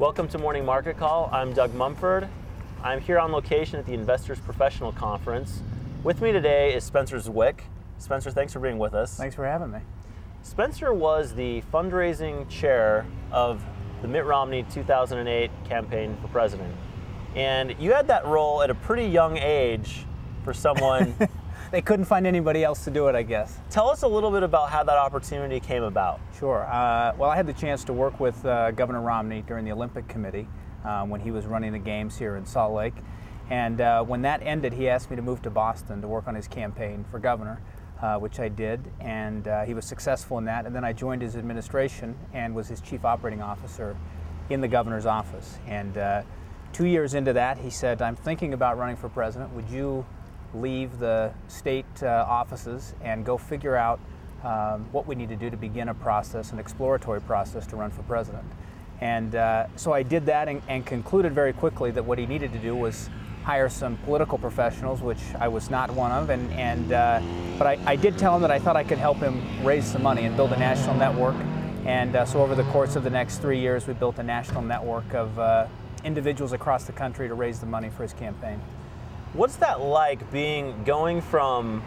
Welcome to Morning Market Call. I'm Doug Mumford. I'm here on location at the Investors Professional Conference. With me today is Spencer Zwick. Spencer, thanks for being with us. Thanks for having me. Spencer was the fundraising chair of the Mitt Romney 2008 campaign for president. And you had that role at a pretty young age for someone. They couldn't find anybody else to do it, I guess. Tell us a little bit about how that opportunity came about. Sure. Well, I had the chance to work with Governor Romney during the Olympic Committee when he was running the games here in Salt Lake. And when that ended, he asked me to move to Boston to work on his campaign for governor, which I did. And he was successful in that. And then I joined his administration and was his chief operating officer in the governor's office. And 2 years into that, he said, "I'm thinking about running for president. Would you leave the state offices and go figure out what we need to do to begin a process, an exploratory process to run for president?" And so I did that and concluded very quickly that what he needed to do was hire some political professionals, which I was not one of, but I did tell him that I thought I could help him raise some money and build a national network. And so over the course of the next 3 years, we built a national network of individuals across the country to raise the money for his campaign. What's that like, going from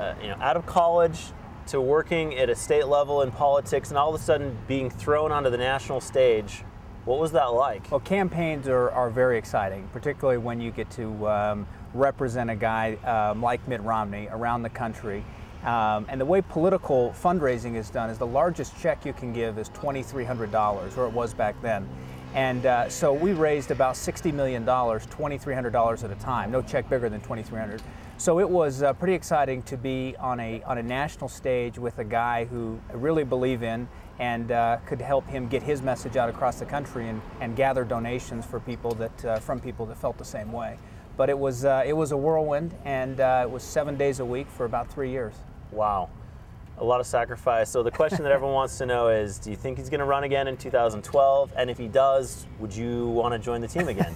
out of college to working at a state level in politics, and all of a sudden being thrown onto the national stage? What was that like? Well, campaigns are very exciting, particularly when you get to represent a guy like Mitt Romney around the country. And the way political fundraising is done is the largest check you can give is $2,300, or it was back then. And so we raised about $60 million, $2,300 at a time, no check bigger than $2,300. So it was pretty exciting to be on a national stage with a guy who I really believe in, and could help him get his message out across the country and gather donations for people from people that felt the same way. But it was a whirlwind, and it was 7 days a week for about 3 years. Wow. A lot of sacrifice. So the question that everyone wants to know is, do you think he's going to run again in 2012? And if he does, would you want to join the team again?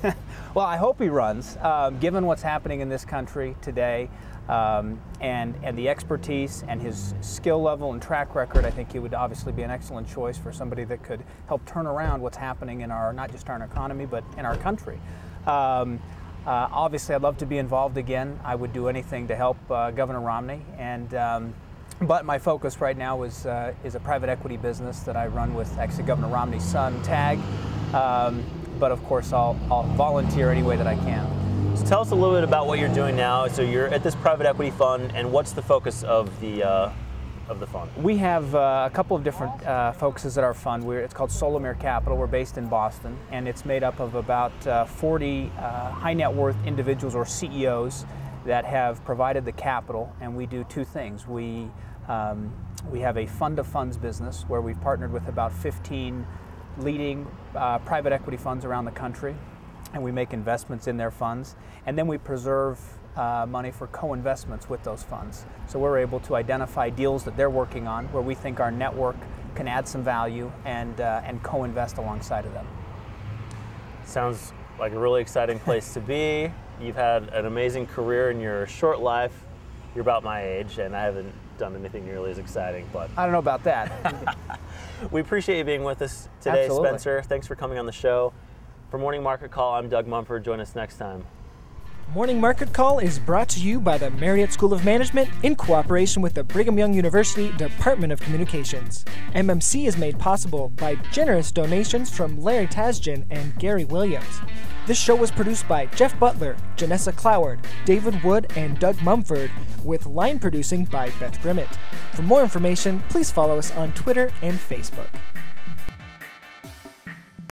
Well, I hope he runs. Given what's happening in this country today, and the expertise and his skill level and track record, I think he would obviously be an excellent choice for somebody that could help turn around what's happening in not just our economy, but in our country. Obviously, I'd love to be involved again. I would do anything to help Governor Romney. But my focus right now is a private equity business that I run with actually Governor Romney's son, Tag. But of course, I'll volunteer any way that I can. So tell us a little bit about what you're doing now. So you're at this private equity fund, and what's the focus of the fund? We have a couple of different focuses at our fund. It's called Solamere Capital. We're based in Boston, and it's made up of about 40 high net worth individuals or CEOs that have provided the capital, and we do two things. We have a fund of funds business where we've partnered with about 15 leading private equity funds around the country, and we make investments in their funds, and then we preserve money for co-investments with those funds. So we're able to identify deals that they're working on where we think our network can add some value and co-invest alongside of them. Sounds like a really exciting place to be. You've had an amazing career in your short life. You're about my age, and I haven't done anything nearly as exciting, but I don't know about that. We appreciate you being with us today, Absolutely. Spencer. Thanks for coming on the show. For Morning Market Call, I'm Doug Mumford. Join us next time. Morning Market Call is brought to you by the Marriott School of Management in cooperation with the Brigham Young University Department of Communications. MMC is made possible by generous donations from Larry Tasjan and Gary Williams. This show was produced by Jeff Butler, Janessa Cloward, David Wood, and Doug Mumford, with line producing by Beth Grimmett. For more information, please follow us on Twitter and Facebook.